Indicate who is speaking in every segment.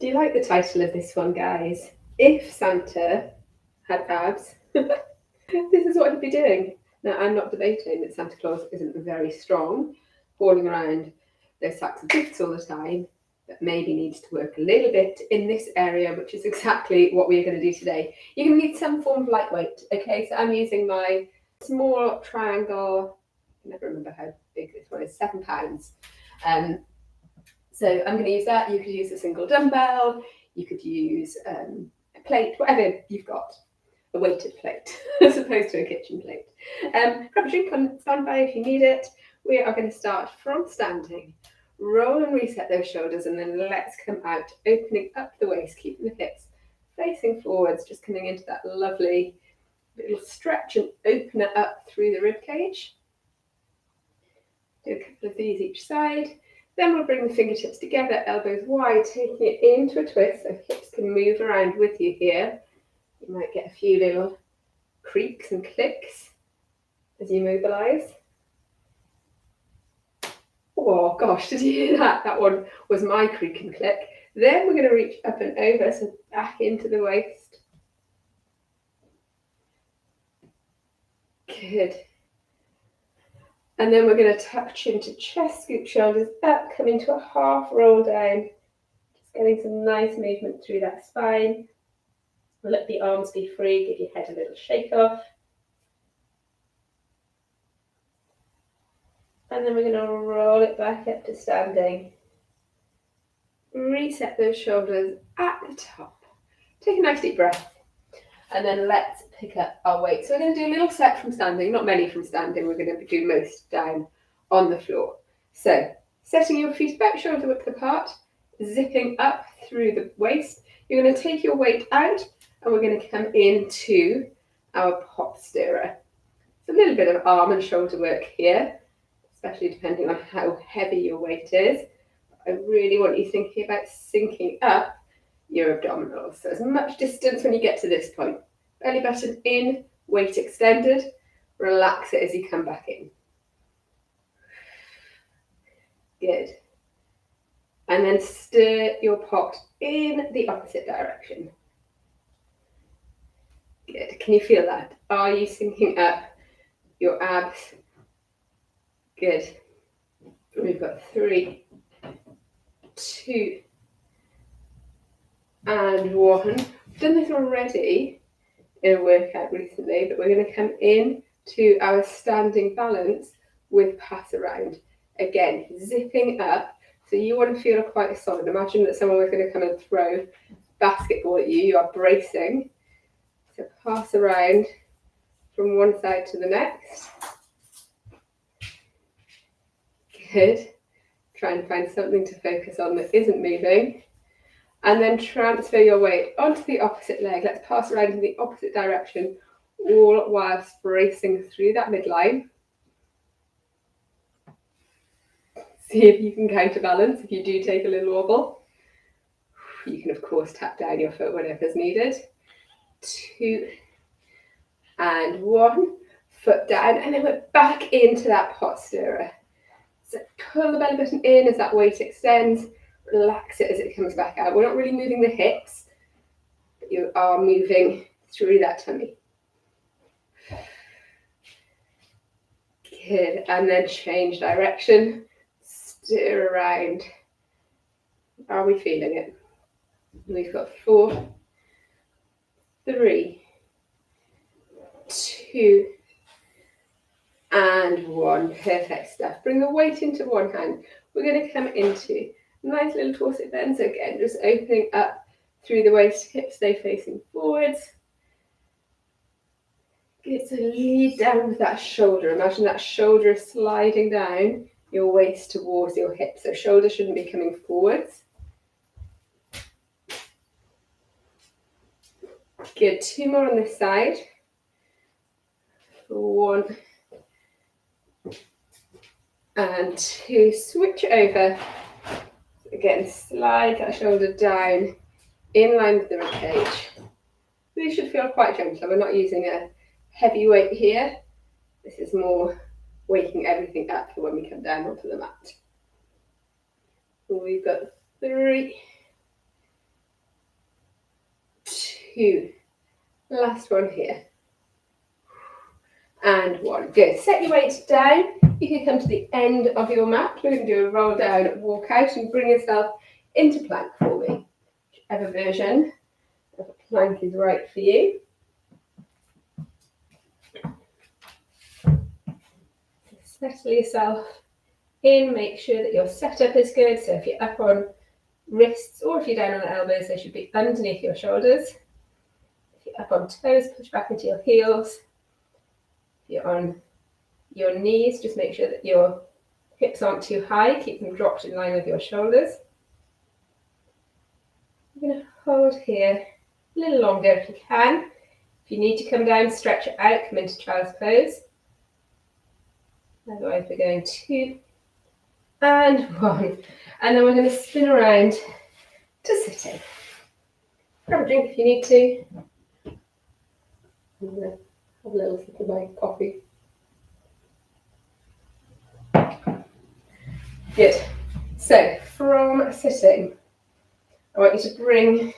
Speaker 1: Do you like the title of this one, guys? If Santa had abs, this is what he'd be doing. Now, I'm not debating that Santa Claus isn't very strong, hauling around those sacks of gifts all the time, but maybe needs to work a little bit in this area, which is exactly what we're going to do today. You're going to need some form of lightweight, okay? So I'm using my small triangle, I never remember how big this one is, £7. So I'm going to use that. You could use a single dumbbell, you could use a plate, whatever you've got, a weighted plate as opposed to a kitchen plate. Grab a drink on standby if you need it. We are going to start from standing. Roll and reset those shoulders, and then let's come out, opening up the waist, keeping the hips facing forwards, just coming into that lovely little stretch and open it up through the rib cage. Do a couple of these each side. Then we'll bring the fingertips together, elbows wide, taking it into a twist so hips can move around with you here. You might get a few little creaks and clicks as you mobilise. Oh gosh, did you hear that? That one was my creak and click. Then we're going to reach up and over, so back into the waist. Good. And then we're going to touch into chest, scoop shoulders up, come into a half roll down. Just getting some nice movement through that spine. Let the arms be free, give your head a little shake off. And then we're going to roll it back up to standing. Reset those shoulders at the top. Take a nice deep breath. And then let's pick up our weight. So we're going to do a little set from standing, not many from standing. We're going to do most down on the floor. So setting your feet about shoulder width apart, zipping up through the waist. You're going to take your weight out and we're going to come into our pot stirrer. It's a little bit of arm and shoulder work here, especially depending on how heavy your weight is. I really want you thinking about syncing up your abdominals. So as much distance when you get to this point. Belly button in, weight extended. Relax it as you come back in. Good. And then stir your pot in the opposite direction. Good. Can you feel that? Are you syncing up your abs? Good. We've got 3, 2, and 1. We've done this already in a workout recently, but we're going to come in to our standing balance with pass around. Again, zipping up. So you want to feel quite solid. Imagine that someone was going to come and throw a basketball at you. You are bracing. So pass around from one side to the next. Good. Try and find something to focus on that isn't moving. And then transfer your weight onto the opposite leg. Let's pass around in the opposite direction, all whilst bracing through that midline. See if you can counterbalance if you do take a little wobble. You can, of course, tap down your foot whenever's needed. 2, and 1. Foot down, and then we're back into that pot stirrer. So pull the belly button in as that weight extends. Relax it as it comes back out. We're not really moving the hips, but you are moving through that tummy. Good. And then change direction. Stir around. Are we feeling it? We've got 4, 3, 2, and 1. Perfect stuff. Bring the weight into one hand. We're going to come into a nice little torso bend. So again, just opening up through the waist, hips stay facing forwards. Good, so lead down with that shoulder. Imagine that shoulder is sliding down your waist towards your hips. So shoulder shouldn't be coming forwards. Good, 2 more on this side. 1, and 2. Switch over. Again, slide that shoulder down in line with the rib cage. These should feel quite gentle. We're not using a heavy weight here. This is more waking everything up for when we come down onto the mat. We've got 3, 2. Last one here. And 1. Good. Set your weight down. You can come to the end of your mat. We're going to do a roll down, walk out, and bring yourself into plank for me. Whichever version of a plank is right for you. Settle yourself in. Make sure that your setup is good. So if you're up on wrists or if you're down on elbows, they should be underneath your shoulders. If you're up on toes, push back into your heels. If you're on your knees, just make sure that your hips aren't too high. Keep them dropped in line with your shoulders. You're going to hold here a little longer if you can. If you need to come down, stretch it out, come into child's pose. Otherwise, we're going 2 and 1. And then we're going to spin around to sitting. Grab a drink if you need to. I'm going to have a little sip of my coffee. Good. So from sitting, I want you to bring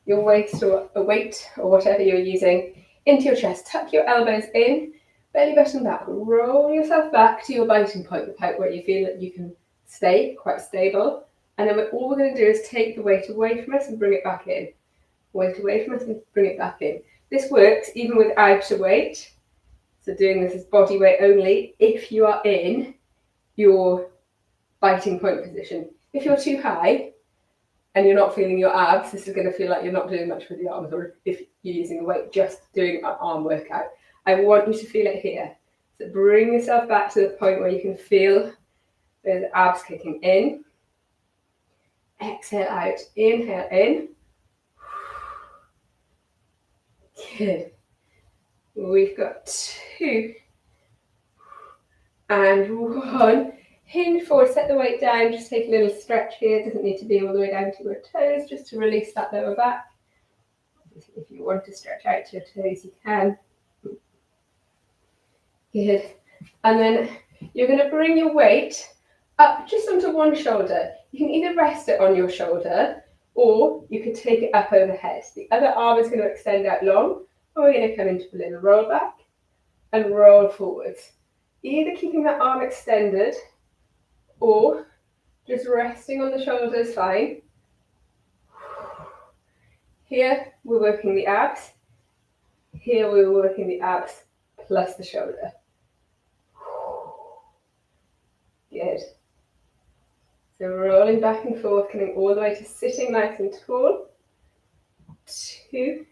Speaker 1: your waist or a weight or whatever you're using into your chest. Tuck your elbows in, belly button back. Roll yourself back to your biting point, the point where you feel that you can stay quite stable. And then all we're going to do is take the weight away from us and bring it back in. Weight away from us and bring it back in. This works even without a weight. So doing this as body weight only if you are in your biting point position. If you're too high and you're not feeling your abs, this is going to feel like you're not doing much with the arms, or if you're using the weight, just doing an arm workout. I want you to feel it here. So bring yourself back to the point where you can feel those abs kicking in. Exhale out, inhale in. Good. We've got 2 and 1. Hinge forward, set the weight down, just take a little stretch here. It doesn't need to be all the way down to your toes, just to release that lower back. If you want to stretch out to your toes, you can. Good. And then you're going to bring your weight up just onto one shoulder. You can either rest it on your shoulder or you could take it up overhead. The other arm is going to extend out long, and we're going to come into a little roll back and roll forwards. Either keeping that arm extended or just resting on the shoulder is fine. Here we're working the abs. Here we're working the abs plus the shoulder. Good. So rolling back and forth, coming all the way to sitting nice and tall. 2,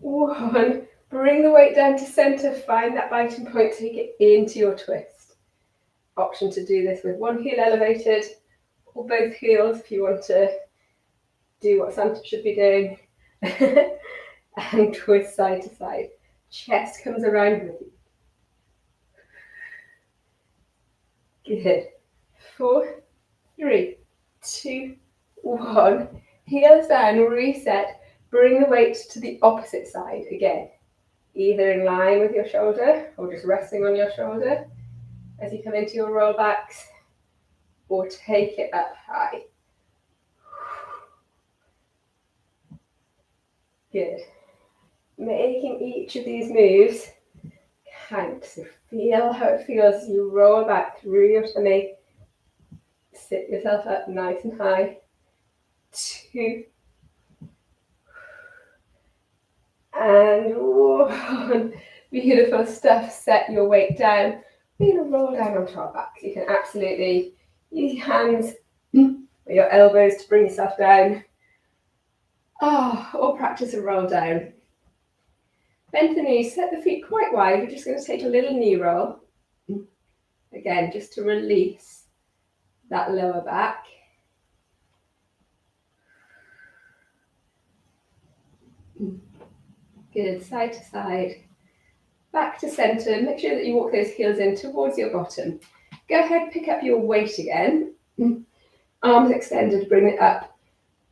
Speaker 1: 1. Bring the weight down to center, find that biting point, take it into your twist. Option to do this with one heel elevated or both heels if you want to do what Santa should be doing. And twist side to side. Chest comes around with you. Good. 4, 3, 2, 1. Heels down, reset. Bring the weight to the opposite side again. Either in line with your shoulder or just resting on your shoulder as you come into your roll backs, or take it up high. Good. Making each of these moves count. So feel how it feels as you roll back through your tummy. Sit yourself up nice and high. 2 and 1. Beautiful stuff. Set your weight down. We're going to roll down onto our backs. You can absolutely use your hands or your elbows to bring yourself down. Or practice a roll down. Bend the knees, set the feet quite wide. We're just going to take a little knee roll. Again, just to release that lower back. Good, side to side. Back to center. Make sure that you walk those heels in towards your bottom. Go ahead, pick up your weight again. Arms extended, bring it up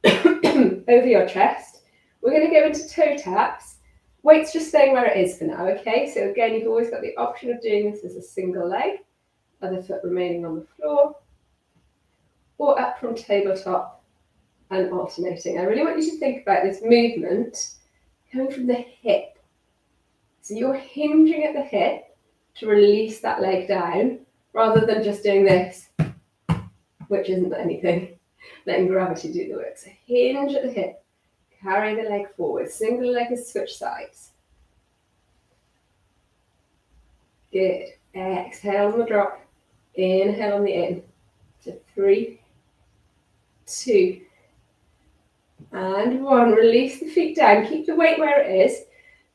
Speaker 1: over your chest. We're going to go into toe taps. Weight's just staying where it is for now, okay? So again, you've always got the option of doing this as a single leg, other foot remaining on the floor, or up from tabletop and alternating. I really want you to think about this movement coming from the hip. So you're hinging at the hip to release that leg down, rather than just doing this, which isn't anything, letting gravity do the work. So hinge at the hip, carry the leg forward, single leg is switch sides. Good. Exhale on the drop, inhale on the in. So 3, 2, and 1. Release the feet down, keep the weight where it is.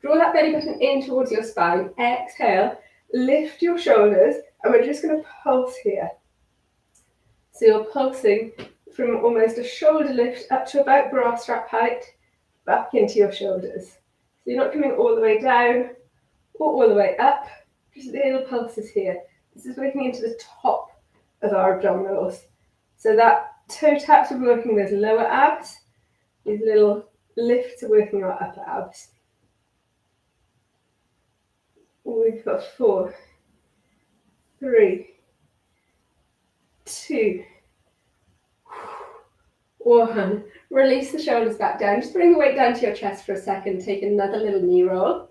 Speaker 1: Draw that belly button in towards your spine. Exhale, lift your shoulders, and we're just going to pulse here. So you're pulsing from almost a shoulder lift up to about bra strap height, back into your shoulders. So you're not coming all the way down or all the way up, just little pulses here. This is working into the top of our abdominals. So that toe taps are working those lower abs, these little lifts are working our upper abs. We've got 4, 3, 2, 1. Release the shoulders back down. Just bring the weight down to your chest for a second. Take another little knee roll.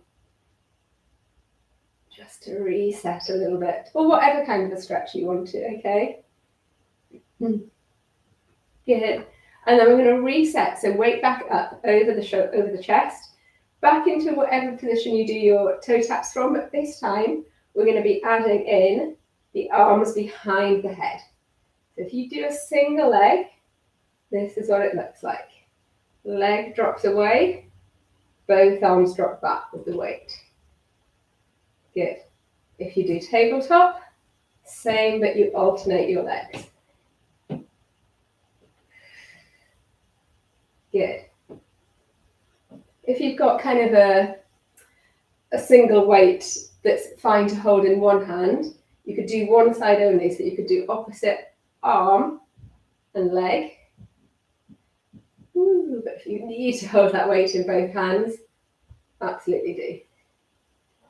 Speaker 1: Just to reset a little bit. Or whatever kind of a stretch you want to, okay? Good. And then we're going to reset. So weight back up over the chest. Back into whatever position you do your toe taps from. But this time, we're going to be adding in the arms behind the head. So if you do a single leg, this is what it looks like. Leg drops away, both arms drop back with the weight. Good. If you do tabletop, same, but you alternate your legs. Good. If you've got kind of a single weight that's fine to hold in one hand, you could do one side only, so you could do opposite arm and leg. But if you need to hold that weight in both hands, absolutely do.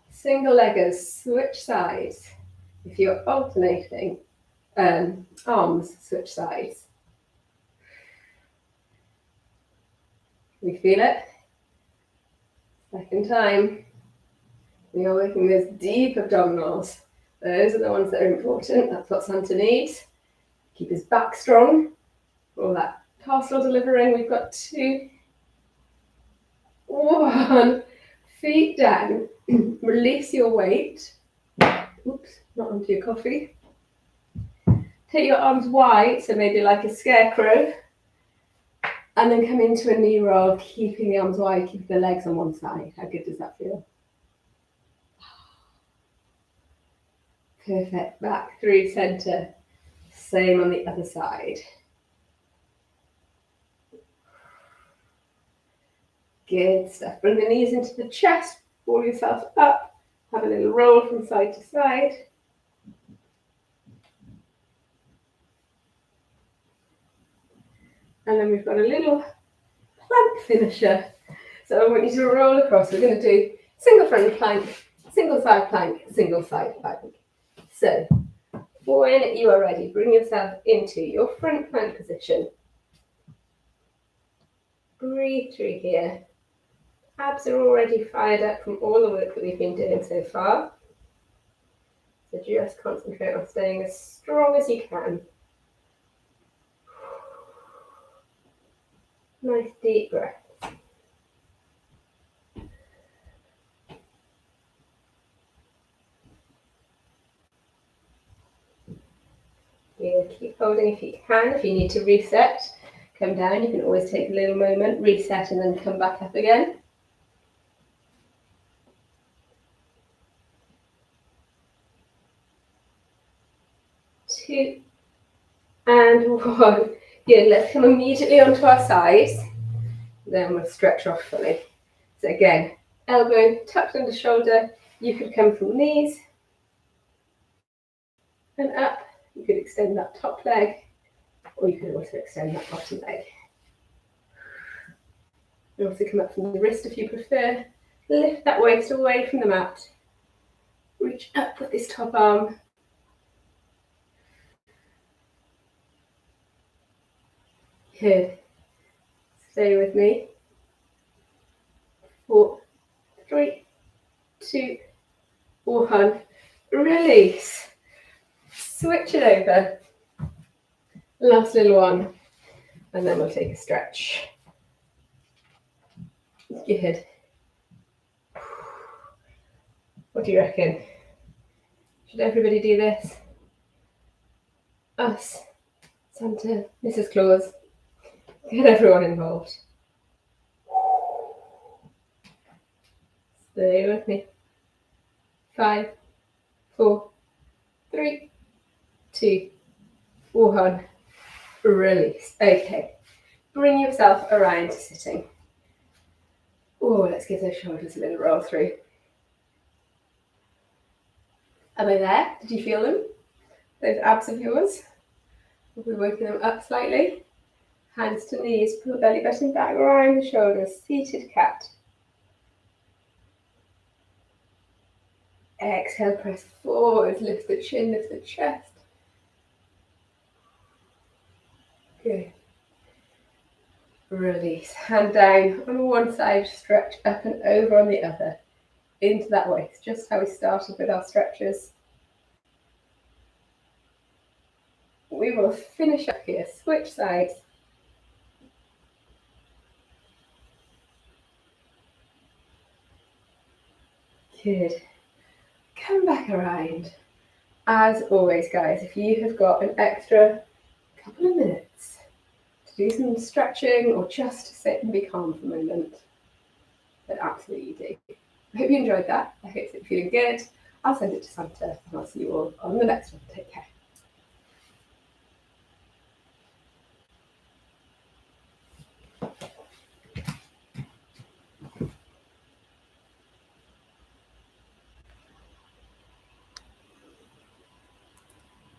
Speaker 1: Single leggers, switch sides. If you're alternating arms, switch sides. We feel it? Second time. We are working those deep abdominals. Those are the ones that are important. That's what Santa needs. Keep his back strong. All that parcel delivering. We've got 2, 1. Feet down. Release your weight. Oops, not onto your coffee. Take your arms wide, so maybe like a scarecrow. And then come into a knee roll, keeping the arms wide, keeping the legs on one side. How good does that feel? Perfect. Back through center. Same on the other side. Good stuff. Bring the knees into the chest. Pull yourself up. Have a little roll from side to side. And then we've got a little plank finisher. So I want you to roll across. We're going to do single front plank, single side plank, single side plank. So when you are ready, bring yourself into your front plank position. Breathe through here. Abs are already fired up from all the work that we've been doing so far. So just concentrate on staying as strong as you can. Nice deep breath. Yeah, keep holding if you can. If you need to reset, come down. You can always take a little moment, reset, and then come back up again. 2, and 1. Good, let's come immediately onto our sides. Then we'll stretch off fully. So again, elbow tucked under shoulder. You could come from knees and up. You could extend that top leg, or you could also extend that bottom leg. You also come up from the wrist if you prefer. Lift that waist away from the mat. Reach up with this top arm. Good. Stay with me. 4, 3, 2, 1. Release. Switch it over. Last little one. And then we'll take a stretch. Good. What do you reckon? Should everybody do this? Us, Santa, Mrs. Claus. Get everyone involved. Stay with me. 5, 4, 3, 2, 1. Release. Okay. Bring yourself around to sitting. Oh, let's give those shoulders a little roll through. Am I there? Did you feel them? Those abs of yours? We'll be working them up slightly. Hands to knees, pull the belly button back around the shoulders. Seated cat. Exhale, press forward, lift the chin, lift the chest. Good. Release. Hand down on one side, stretch up and over on the other. Into that waist, just how we started with our stretches. We will finish up here. Switch sides. Good. Come back around. As always, guys, if you have got an extra couple of minutes to do some stretching or just to sit and be calm for a moment, then absolutely do. I hope you enjoyed that. I hope you're feeling good. I'll send it to Santa and I'll see you all on the next one. Take care.